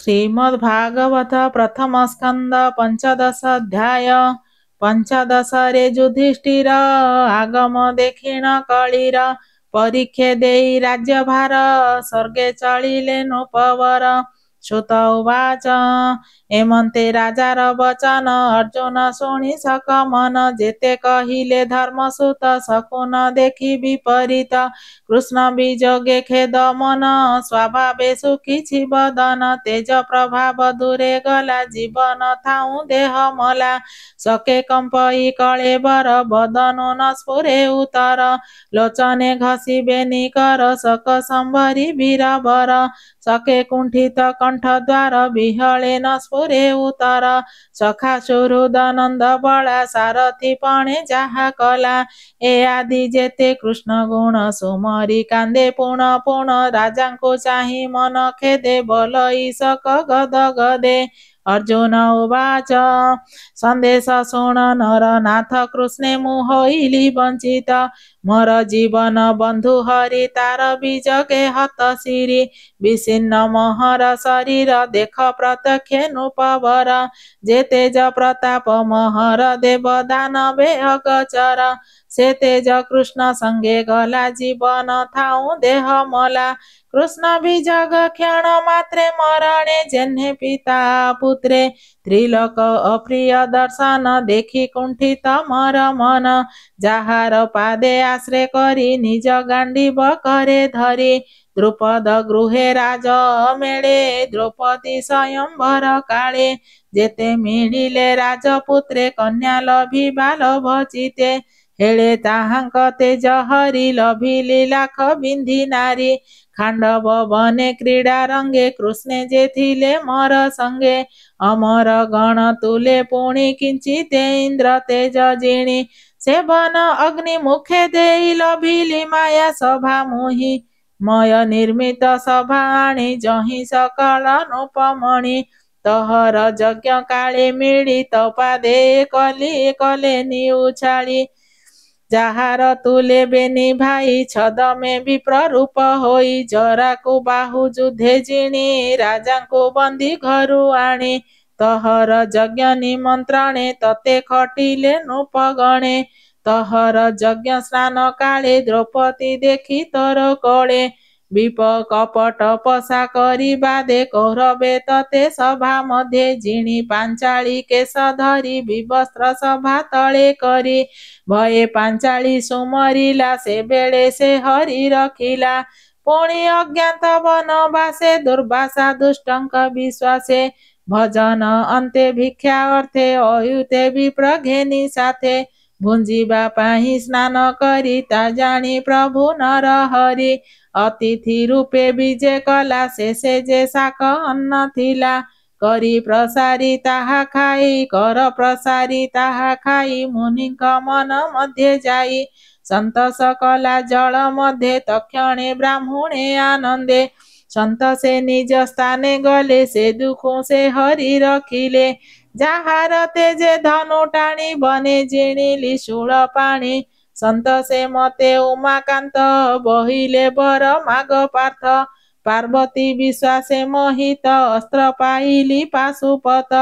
श्रीमद्भागवत प्रथम स्कंद पंचदश अध्याय। पंचदश रे युधिष्ठिर आगम देखिण कलिर परीक्षे देई राज्यभार स्वर्गे चलिले नृपवर। श्रुत उवाच एमंते राजार वचन अर्जुन शुणी सक मन जेते कहिले धर्मसुत शकुन देखि विपरीत कृष्ण विजोगे खेद मन स्वभावे सुखी बदन तेज प्रभाव दूरे गला जीवन थाऊ देह मला सके कंपई कलेबर बदनु न स्फुरे उतर लोचने घसीबे निकर सक संभरी वीरबर सके कुंठित कंठ द्वार विहले न स्फुरे उतर सखा सुहृद नंद बला सारथी पणे जाहा कला ए आदि जेते कृष्ण गुण सुमरी कांदे पुण पुण राजा को चाही मन खेदे बोलई सक गद गदे। अर्जुन उवाच संदेश शुण नर नाथ कृष्णे मुहइली वंचित मोर जीवन बंधु हरि तार बीजगे हत सिरी विषिन्न महर शरीर देख प्रत्यक्ष नृपवर जे तेज प्रताप महर देव दानवे अगचर से तेज कृष्ण संगे गला जीवन थाऊ देह मला कृष्ण विजग क्षण मात्रे मरणे जेन्हे पिता पुत्रे त्रिलोक अप्रिय दर्शन देखि कुंठित मर मन जाहार पादे आश्रय करी निज गांडीव करे धरी द्रुपद गृहे राज मेळे द्रौपदी स्वयंवर काळे जेते मिलिले राजपुत्रे कन्या लभिबा लभचिते हेळे ताहांक तेज हरि लभिली लाख बिंधी नारी खांडव बने क्रीडा रंगे कृष्णे जे थिले मर संगे अमर गण तुले पुणी किंचिते इंद्र तेज जिणी सेवन अग्नि मुखे देई लभिली माया सभा मुहि मय निर्मित सभा आणी जहि सकल नृपमणि तहर यज्ञ काळे मिली तपादे कली कले निउछाली जाहार तुले बेनी भाई छदमे विप्ररूप होई जरा को बाहु जुधे जिणी राजा को बंदी घरु आणी तहर यज्ञ निमंत्रणे तते खटिले नृपगणे तहर यज्ञ स्नान काळे द्रौपदी देखि तोर कळे विप कपट पसा करी बादे कौरवे तते सभा मध्ये जिणी पांचाली केस धरी विवस्त्र सभा तळे करी भये पांचाली सुमरिला से बेळे से हरि रखिला पुणी अज्ञात वनवासे दुर्वासा दुष्टंक विश्वासे भजन अंते भिक्षा अर्थे अयुते विप्र घेनी साथे भुंजिबा पाही स्नान करी ता जानी प्रभु नर हरि अतिथि रूपे विजे कला से जे साक अन्न थिला करी प्रसारी ताहा खाई कर प्रसारी ताहा खाई मुनिक मन मध्ये जाई संतोष कला जल मध्ये तक्षणे ब्राह्मणे आनंदे संतोषे निज स्थाने गले से दुखों से हरि रखिले जाहार तेजे धनु टाणी बने जिणिली शूल पाणी संतोषे मते उमाकांत बहिले बर माग पार्थ पार्वती विश्वासे मोहित अस्त्र पाइली पाशुपत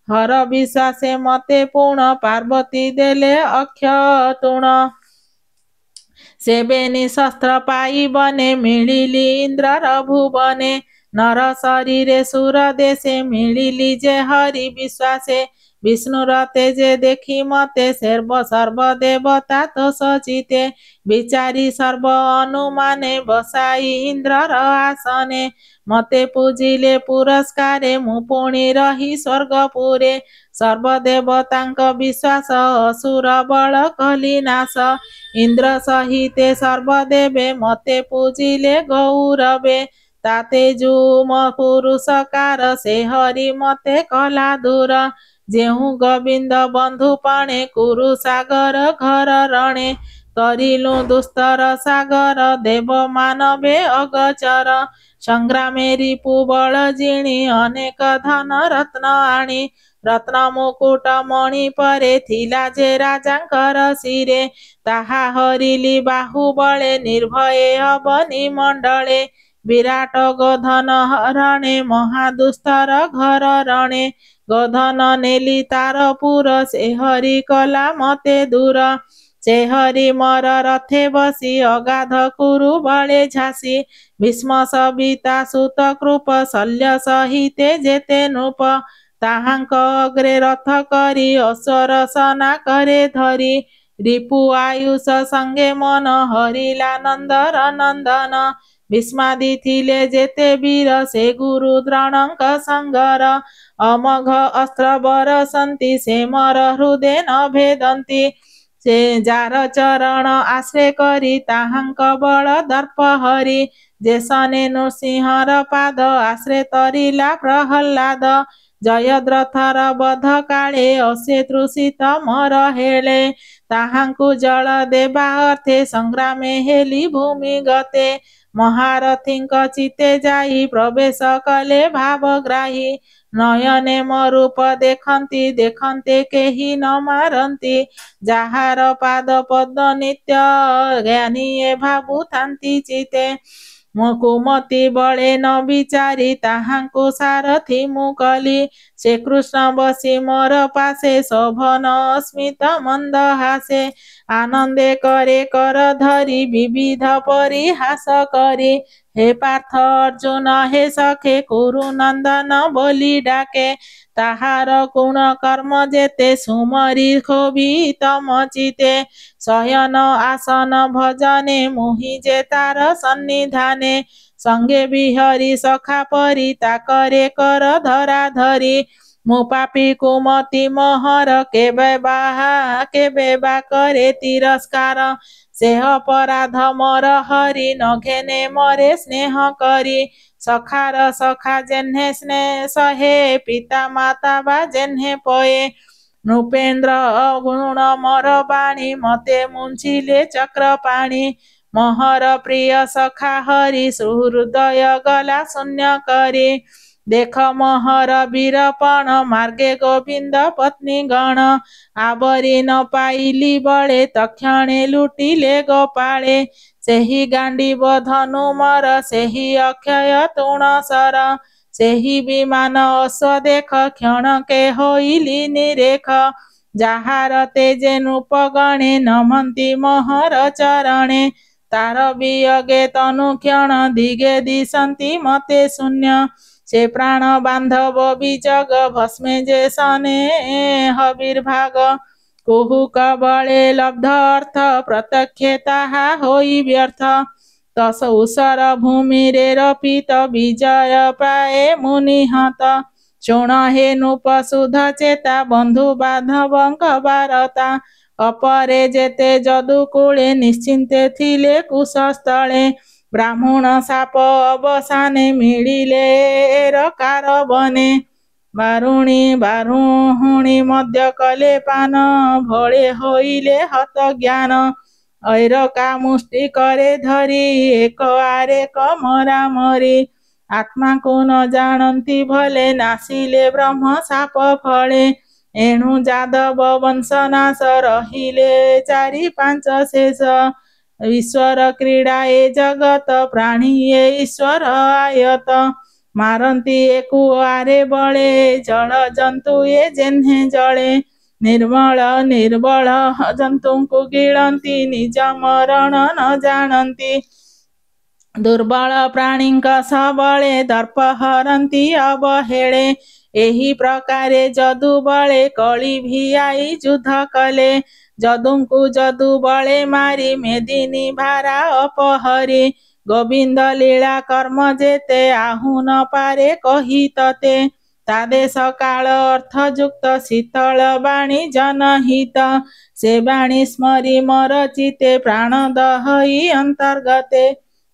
हर विश्वासे मते पूर्ण पार्वती देले अक्षतुण सेबेनी शस्त्र पाई बने मिलिली इंद्र भुवने नर शरीरे सुर देशे मिलिली जे हरि विश्वासे विष्णुर तेजे देखि मते सर्व देवता तो सचिते विचारी सर्व अनुमाने बसाई इंद्रर आसने मते पूजिले पुरस्कारे मु पुणी रही स्वर्गपुरे सर्वदेवतांक विश्वास असुर बल कली नाश इंद्र सहिते सर्वदेवे मते पूजिले गौरवे ताते जुम पुरुषकार से हरि मते कला दूर जेहू गोविंद बंधु पाणे कुरु सागर घर रणे करिलु दुस्तर सागर देव मानवे अगचर संग्रामे रिपु बल जिणी अनेक धन रत्न आणी रत्न मुकुट मणि परे थिला जे राजांकर शिरे ताहा हरिली बाहुबले निर्भये अवनी मंडले ବିରାଟ ଗୋଧନ ହରଣେ ମହାଦୁସ୍ତର ଘର ରଣେ। ଗୋଧନ ନେଲି ତାର ପୁର ସେ ହରି କଲା ମତେ ଦୂର। ସେ ହରି ମୋର ରଥେ ବସି ଅଗାଧ କୁରୁ ବଳେ ଝାସି। ଭୀଷ୍ମ ସବିତା ସୁତ କୃପ ଶଲ୍ୟ ସହିତେ ଯେତେ ନୃପ। ତାହାଙ୍କ ଅଗ୍ରେ ରଥ କରି ଅଶ୍ୱର ସନା କରେ ଧରି। ରିପୁ ଆୟୁଷ ସଙ୍ଗେ ମନ ହରିଲା ନନ୍ଦର ନନ୍ଦନ। ଭୀଷ୍ମାଦି ଥିଲେ ଯେତେ ବୀର ସେ ଗୁରୁ ଦ୍ରୋଣଙ୍କ ସଙ୍ଗର। ଅମୋଘ ଅସ୍ତ୍ର ବରସନ୍ତି ସେ ମୋର ହୃଦେ ନ ଭେଦନ୍ତି। ସେ ଯାର ଚରଣ ଆଶ୍ରେ କରି ତାହାଙ୍କ ବଳ ଦର୍ପ ହରି। ଯେ ଶନେ ନୃସିଂହର ପାଦ ଆଶ୍ରେ ତରିଲା ପ୍ରହଲ୍ଲାଦ। ଜୟଦ୍ରଥର ବଧ କାଳେ ଅସେ ତୃଷିତ ମୋର ହେଳେ। ତାହାଙ୍କୁ ଜଳ ଦେବା ଅର୍ଥେ ସଂଗ୍ରାମେ ହେଲି ଭୂମି ଗତେ। ମହାରଥୀଙ୍କ ଚିତେ ଯାଇ ପ୍ରବେଶ କଲେ ଭାବଗ୍ରାହୀ। ନୟନେ ମୋ ରୂପ ଦେଖନ୍ତି ଦେଖନ୍ତେ କେହି ନ ମାରନ୍ତି। ଯାହାର ପାଦ ପଦ୍ମ ନିତ୍ୟ ଜ୍ଞାନୀଏ ଭାବୁଥାନ୍ତି ଚିତେ। ମୋ କୁମତି ବଳେ ନ ବିଚାରି ତାହାଙ୍କୁ ସାରଥି ମୁଁ କଲି। ସେ କୃଷ୍ଣ ବସି ମୋର ପାଶେ ଶୋଭନ ସ୍ମିତ ମନ୍ଦହାସେ। ଆନନ୍ଦେ କରେ କର ଧରି ବିବିଧ ପରିହାସ କରି। ହେ ପାର୍ଥ ଅର୍ଜୁନ ହେ ସଖେ କୁରୁ ନନ୍ଦନ ବୋଲି ଡାକେ। ତାହାର ଗୁଣ କର୍ମ ଯେତେ ସୁମରି ଖୋବି ତମ ଚିତେ। ଶୟନ ଆସନ ଭଜନେ ମୁହିଁ ଯେ ତାର ସନ୍ନିଧାନେ। ସଙ୍ଗେ ବିହରି ସଖା ପରି ତାକରେ କର ଧରା ଧରି। ମୁଁ ପାପୀ କୁମତି ମୋହର କେବେ ବା କରେ ତିରସ୍କାର। ସେ ଅପରାଧ ମୋର ହରି ନଘେନେ ମୋରେ ସ୍ନେହ କରି। ସଖାର ସଖା ଯେହ୍ନେ ସହେ ପିତା ମାତା ବା ଯେହ୍ନେ ପୟେ। ନୃପେନ୍ଦ୍ର ଅଗୁଣ ମୋର ବାଣୀ ମତେ ମୁଞ୍ଚିଲେ ଚକ୍ରପାଣି। ମୋହର ପ୍ରିୟ ସଖା ହରି ସୁହୃଦୟ ଗଲା ଶୂନ୍ୟ କରି। ଦେଖ ମୋହର ବୀରପଣ ମାର୍ଗେ ଗୋବିନ୍ଦ ପତ୍ନୀ ଗଣ। ଆବରି ନ ପାଇଲି ବଳେ ତକ୍ଷଣେ ଲୁଟିଲେ ଗୋପାଳେ। ସେହି ଗାଣ୍ଡିବ ଧନୁ ମୋର ସେହି ଅକ୍ଷୟ ତୃଣ ସର। ସେହି ବିମାନ ଅଶ୍ଵ ଦେଖ କ୍ଷଣକେ ହୋଇଲି ନିରେଖ। ଯାହାର ତେଜେ ନୃପଗଣେ ନମନ୍ତି ମୋହର ଚରଣେ। ତାର ବିୟୋଗେ ତନୁ କ୍ଷଣ ଦିଗେ ଦିଶନ୍ତି ମତେ ଶୂନ୍ୟ। ସେ ପ୍ରାଣ ବାନ୍ଧବ ବିଯୋଗ ଭସ୍ମେ ଯେ ଶନେ ହବିର୍ଭାଗ। କୁହୁକ ବଳେ ଲବ୍ଧ ଅର୍ଥ ପ୍ରତ୍ୟକ୍ଷେ ତାହା ହୋଇ ବ୍ୟର୍ଥ। ତସ ଊଷର ଭୂମିରେ ରୋପିତ ବିଜୟ ପାଏ ମୁଁ ନିହତ। ଶୁଣ ହେ ନୃପ ସୁଧ ଚେତା ବନ୍ଧୁ ବାନ୍ଧବଙ୍କ ବାରତା। ଅପରେ ଯେତେ ଯଦୁକୂଳେ ନିଶ୍ଚିନ୍ତେ ଥିଲେ କୁଶସ୍ଥଳେ। ବ୍ରାହ୍ମଣ ଶାପ ଅବସାନେ ମିଳିଲେ ଏରକାର ବନେ। ବାରୁଣୀ ମଧ୍ୟ କଲେ ପାନ ଭଳେ ହୋଇଲେ ହତ ଜ୍ଞାନ। ଐରକା ମୁଷ୍ଟି କରେ ଧରି ଏକ ଆରେକ ମରାମରି। ଆତ୍ମାକୁ ନ ଜାଣନ୍ତି ଭଲେ ନାସିଲେ ବ୍ରହ୍ମ ଶାପ ଫଳେ। ଏଣୁ ଯାଦବ ବଂଶ ନାଶ ରହିଲେ ଚାରି ପାଞ୍ଚ ଶେଷ। ଈଶ୍ୱର କ୍ରୀଡ଼ା ଏ ଜଗତ ପ୍ରାଣୀ ଏ ଈଶ୍ୱର ଆୟତ। ମାରନ୍ତି ଏକୁ ଆରେ ବଳେ ଜଳ ଜନ୍ତୁ ଏ ଯେହ୍ନେ ଜଳେ। ନିର୍ବଳ ଜନ୍ତୁଙ୍କୁ ଗିଳନ୍ତି ନିଜ ମରଣ ନ ଜାଣନ୍ତି। ଦୁର୍ବଳ ପ୍ରାଣୀଙ୍କ ସବଳେ ଦର୍ପ ହରନ୍ତି ଅବହେଳେ। ଏହି ପ୍ରକାରେ ଯଦୁ ବଳେ କଳି ଭିଆଇ ଯୁଦ୍ଧ କଲେ। ଯଦୁଙ୍କୁ ଯଦୁ ବଳେ ମାରି ମେଦିନୀ ଭାରା ଅପହରି। ଗୋବିନ୍ଦ ଲୀଳା କର୍ମ ଯେତେ ଆହୁ ନ ପାରେ କହି ତତେ। ତାଦେଶ କାଳ ଅର୍ଥ ଯୁକ୍ତ ଶୀତଳ ବାଣୀ ଜନହିତ। ସେ ବାଣୀ ସ୍ମରି ମୋର ଚିତେ ପ୍ରାଣ ଦହଇ ଅନ୍ତର୍ଗତେ।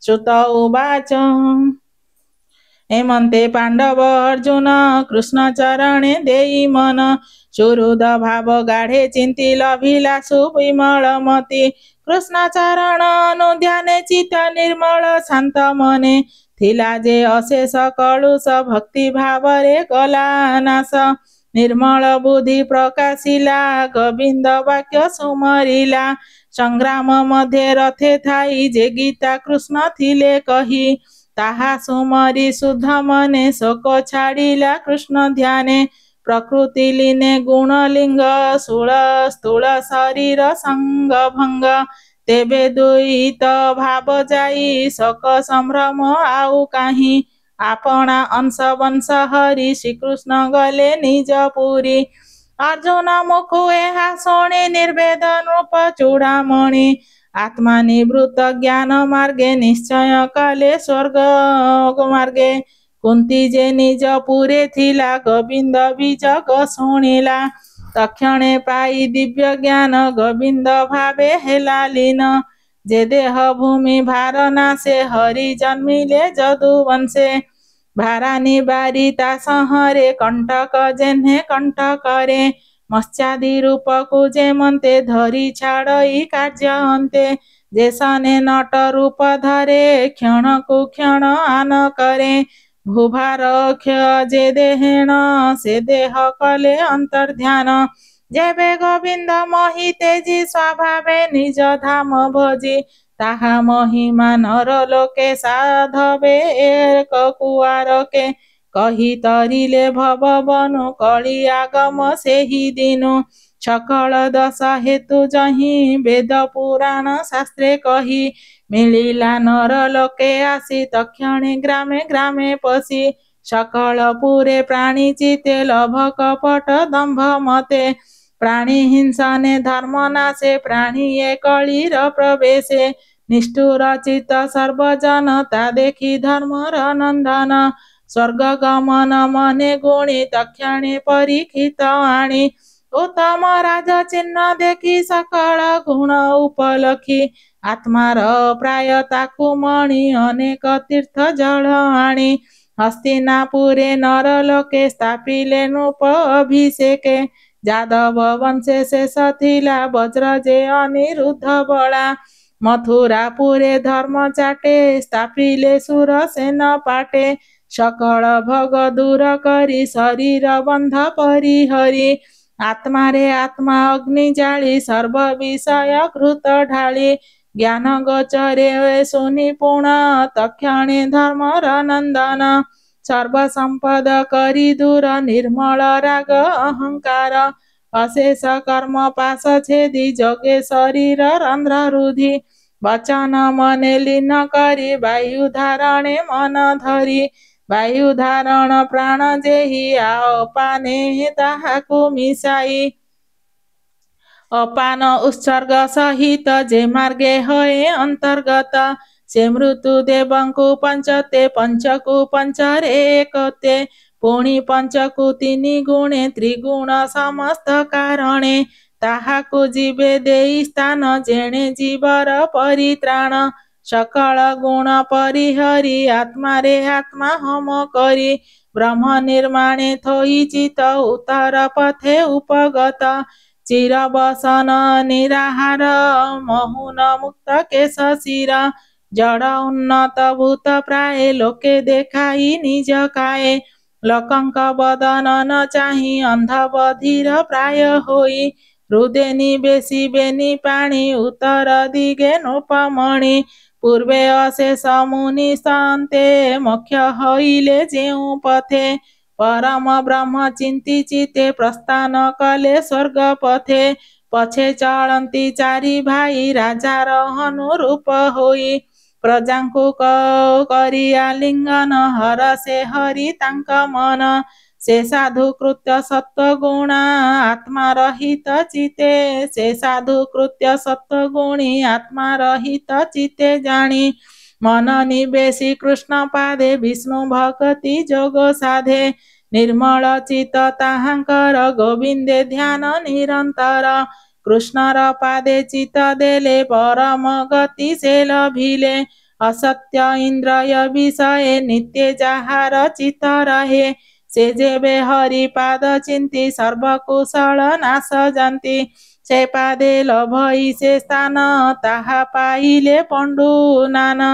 ଶ୍ରୁତ ଉବାଚ ଏମନ୍ତେ ପାଣ୍ଡବ ଅର୍ଜୁନ କୃଷ୍ଣ ଚରଣେ ଦେଇ ମନ। ସୁହୃଦ ଭାବ ଗାଢ଼େ ଚିନ୍ତି ଲଭିଲା ସୁବିମଳ ମତି। କୃଷ୍ଣ ଚରଣ ଅନୁଧ୍ୟାନେ ଚିତ୍ତ ନିର୍ମଳ ଶାନ୍ତ ମନେ। ଥିଲା ଯେ ଅଶେଷ କଳୁଷ ଭକ୍ତି ଭାବରେ ଗଲା ନାଶ। ନିର୍ମଳ ବୁଦ୍ଧି ପ୍ରକାଶିଲା ଗୋବିନ୍ଦ ବାକ୍ୟ ସୁମରିଲା। ସଂଗ୍ରାମ ମଧ୍ୟ ରଥେ ଥାଇ ଯେ ଗୀତା କୃଷ୍ଣ ଥିଲେ କହି। ତାହା ସୁମରି ଶୁଦ୍ଧ ମନେ ଶୋକ ଛାଡ଼ିଲା କୃଷ୍ଣ ଧ୍ୟାନେ। ପ୍ରକୃତି ଲିନେ ଗୁଣଲିଙ୍ଗ ସ୍ଥୂଳ ଶରୀର ସଙ୍ଗ ଭଙ୍ଗ। ତେବେ ଦ୍ୱୈତ ଭାବ ଯାଇ ଶୋକ ସମ୍ଭ୍ରମ ଆଉ କାହିଁ। ଆପଣା ଅଂଶ ବଂଶ ହରି ଶ୍ରୀକୃଷ୍ଣ ଗଲେ ନିଜ ପୁରୀ। ଅର୍ଜୁନ ମୁଖୁ ଏହା ଶୁଣି ନିର୍ବେଦ ନୃପ ଚୂଡ଼ାମଣି। ଆତ୍ମା ନିବୃତ୍ତ ଜ୍ଞାନ ମାର୍ଗେ ନିଶ୍ଚୟ କଲେ ସ୍ୱର୍ଗ ମାର୍ଗେ। କୁନ୍ତି ଯେ ନିଜ ପୁରେ ଥିଲା ଗୋବିନ୍ଦ ବିଜଗ ଶୁଣିଲା। ତକ୍ଷଣେ ପାଇ ଦିବ୍ୟ ଜ୍ଞାନ ଗୋବିନ୍ଦ ଭାବେ ହେଲା ଲୀନ। ଯେ ଦେହ ଭୂମି ଭାର ନାଶେ ହରି ଜନ୍ମିଲେ ଯଦୁବଂଶେ। ଭାରାନି ବାରି ତା ସଂହରେ କଣ୍ଟକ ଯେହ୍ନେ କଣ୍ଟକରେ। ମତ୍ସ୍ୟାଦି ରୂପକୁ ଯେମନ୍ତେ ଧରି ଛାଡ଼ଇ କାର୍ଯ୍ୟ ଅନ୍ତେ। ଯେ ସନେ ନଟ ରୂପ ଧରେ କ୍ଷଣକୁ କ୍ଷଣ ଆନ କରେ। ଭୂଭାର କ୍ଷୟ ଯେ ଦେହେଣ ସେ ଦେହ କଲେ ଅନ୍ତର୍ଧ୍ୟାନ। ଯେବେ ଗୋବିନ୍ଦ ମୋହି ତେଜି ସ୍ୱଭାବେ ନିଜ ଧାମ ଭୋଜି। ତାହା ମହିମା ନର ଲୋକେ ସାଧବେ ଏକ କୁଆରକେ। କହି ତରିଲେ ଭବ ବନୁ କଳି ଆଗମ ସେହି ଦିନୁ। ସକଳ ଦୋଷ ହେତୁ ଯହିଁ ବେଦ ପୁରାଣ ଶାସ୍ତ୍ରେ କହି। ମିଳିଲା ନର ଲୋକେ ଆସି ତକ୍ଷଣେ ଗ୍ରାମେ ଗ୍ରାମେ ପଶି। ସକଳ ପୁରେ ପ୍ରାଣୀ ଚିତେ ଲୋଭ କପଟ ଦମ୍ଭ ମତେ। ପ୍ରାଣୀ ହିଂସନେ ଧର୍ମ ନାଶେ ପ୍ରାଣୀ ଏ କଳିର ପ୍ରବେଶେ। ନିଷ୍ଠୁର ଚିତ୍ତ ସର୍ବଜନ ତା ଦେଖି ଧର୍ମର ନନ୍ଦନ। ସ୍ୱର୍ଗ ଗମନ ମନେ ଗୁଣି ତକ୍ଷଣେ ପରୀକ୍ଷିତ ଆଣି। ଉତ୍ତମ ରାଜ ଚିହ୍ନ ଦେଖି ସକଳ ଗୁଣ ଉପଲକ୍ଷି। ଆତ୍ମାର ପ୍ରାୟ ତାକୁ ମଣି ଅନେକ ତୀର୍ଥ ଜଳ ଆଣି। ହସ୍ତିନାପୁରେ ନର ଲୋକେ ସ୍ଥାପିଲେ ନୃପ ଅଭିଷେକେ। ଯାଦବ ବଂଶେ ଶେଷ ଥିଲା ବଜ୍ର ଯେ ଅନିରୁଦ୍ଧ ବଳା। ମଥୁରାପୁରେ ଧର୍ମ ଚାଟେ ସ୍ଥାପିଲେ ସୁର ସେନ ପାଟେ। ସକଳ ଭୋଗ ଦୂର କରି ଶରୀର ବନ୍ଧ ପରିହରି। ଆତ୍ମାରେ ଆତ୍ମା ଅଗ୍ନି ଜାଳି ସର୍ବ ବିଷୟ ଘୃତ ଢାଳି। ଜ୍ଞାନ ଗୋଚରେ ସୁନିପୁଣ ତକ୍ଷଣେ ଧର୍ମର ନନ୍ଦନ। ସର୍ବ ସମ୍ପଦ କରି ଦୂର ନିର୍ମଳ ରାଗ ଅହଙ୍କାର। ଅଶେଷ କର୍ମ ପାଶ ଛେଦି ଯୋଗେ ଶରୀର ରନ୍ଧ୍ର ରୁଧି। ବଚନ ମନେ ଲୀନ କରି ବାୟୁ ଧାରଣେ ମନ ଧରି। ବାୟୁ ଧାରଣ ପ୍ରାଣ ଯେହି ଅପାନେ ତାହାକୁ ମିଶାଇ। ଅପାନ ଉତ୍ସର୍ଗ ସହିତ ଯେ ମାର୍ଗେ ହଏ ଅନ୍ତର୍ଗତ। ସେ ମୃତ୍ୟୁ ଦେବଙ୍କୁ ପଞ୍ଚତେ ପଞ୍ଚକୁ ପଞ୍ଚରେ ଏକତେ। ପୁଣି ପଞ୍ଚକୁ ତିନି ଗୁଣେ ତ୍ରିଗୁଣ ସମସ୍ତ କାରଣେ। ତାହାକୁ ଯିବେ ଦେଇ ସ୍ଥାନ ଯେଣେ ଜୀବର ପରିତ୍ରାଣ। ସକଳ ଗୁଣ ପରିହରି ଆତ୍ମାରେ ଆତ୍ମା ହୋମ କରି। ବ୍ରହ୍ମ ନିର୍ମାଣେ ଥୋଇ ଚିତ ଉତ୍ତର ପଥେ ଉପଗତ। ଚିରବସନ ନିରାହାର ମହୁନ ମୁକ୍ତ କେଶ ଶିର। ଜଡ଼ ଉନ୍ନତ ଭୂତ ପ୍ରାଏ ଲୋକେ ଦେଖାଇ ନିଜ କାଏ। ଲୋକଙ୍କ ବଦନ ନ ଚାହିଁ ଅନ୍ଧ ବଧିର ପ୍ରାୟ ହୋଇ। ହୃଦେ ନିବେଶିବେନି ପାଣି ଉତ୍ତର ଦିଗେ ନୃପମଣି। ପୂର୍ବେ ଅଶେଷ ମୁନି ସନ୍ତେ ମୋକ୍ଷ ହୋଇଲେ ଯେଉଁ ପଥେ। ପରମ ବ୍ରହ୍ମ ଚିନ୍ତି ଚିତେ ପ୍ରସ୍ଥାନ କଲେ ସ୍ୱର୍ଗ ପଥେ। ପଛେ ଚଳନ୍ତି ଚାରି ଭାଇ ରାଜାର ଅନୁରୂପ ହୋଇ। ପ୍ରଜାଙ୍କୁ କରି ଆଲିଙ୍ଗନ ହରଷେ ହରି ତାଙ୍କ ମନ। ସେ ସାଧୁ କୃତ୍ୟ ସତ୍ୱଗୁଣା ଆତ୍ମାର ହିତ ଚିତେ। ସେ ସାଧୁ କୃତ୍ୟ ସତ୍ୱଗୁଣୀ ଆତ୍ମାର ହିତ ଚିତେ ଜାଣି। ମନ ନିବେଶି କୃଷ୍ଣ ପାଦେ ବିଷ୍ଣୁ ଭକତି ଯୋଗ ସାଧେ। ନିର୍ମଳ ଚିତ୍ତ ତାହାଙ୍କର ଗୋବିନ୍ଦେ ଧ୍ୟାନ ନିରନ୍ତର। କୃଷ୍ଣର ପାଦେ ଚିତ୍ତ ଦେଲେ ପରମ ଗତି ସେ ଲଭିଲେ। ଅସତ୍ୟ ଇନ୍ଦ୍ରିୟ ବିଷୟେ ନିତ୍ୟ ଯାହାର ଚିତ୍ତ ରହେ। ସେ ଯେବେ ହରି ପାଦ ଚିନ୍ତି ସର୍ବକୁଶଳ ନାଶ ଯାନ୍ତି। ସେ ପାଦେ ଲଭଇ ସେ ସ୍ଥାନ ତାହା ପାଇଲେ ପଣ୍ଡୁ ନାନ।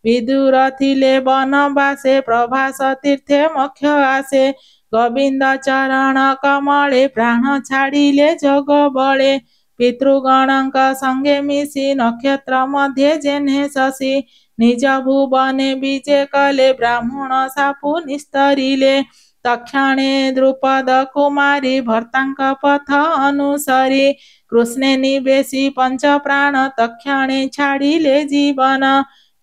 ବିଦୁର ଥିଲେ ବନବାସେ ପ୍ରଭାସ ତୀର୍ଥେ ମୋକ୍ଷ ଆସେ। ଗୋବିନ୍ଦ ଚରଣ କମଳେ ପ୍ରାଣ ଛାଡ଼ିଲେ ଯୋଗ ବଳେ। ପିତୃଗଣଙ୍କ ସଙ୍ଗେ ମିଶି ନକ୍ଷତ୍ର ମଧ୍ୟେ ଯେହ୍ନେ ଶଶୀ। निज भुवने विजय कले ब्राह्मण सापु निस्तरिले तक्षणे द्रुपद कुमारी भर्तांक पथ अनुसरी कृष्णे निवेशी पंच प्राण तक्षणे छाड़िले जीवन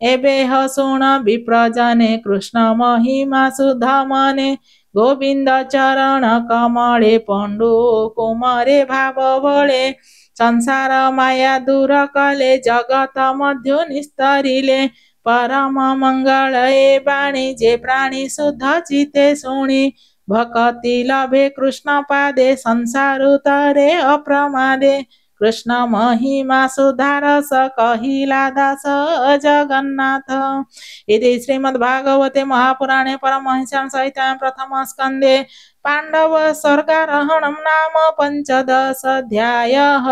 एबेह शुण विप्रजने कृष्ण महिमा सुध मने गोविंद चरण कमले पंडु कुमरे भाव बळे संसार माया दूर कले जगत मध्य निस्तरिले परम मंगल ए बाणी जे प्राणी शुद्ध चिते शुणी भक्ति लभे कृष्ण पादे संसार उतरे अप्रमादे कृष्ण महिमा सुधारस कहिला दास जगन्नाथ। इति श्रीमद्भागवते महापुराणे परमहंस्यां संहितायां प्रथम स्कन्धे पाण्डव स्वर्गारोहणं नाम 15 अध्यायः।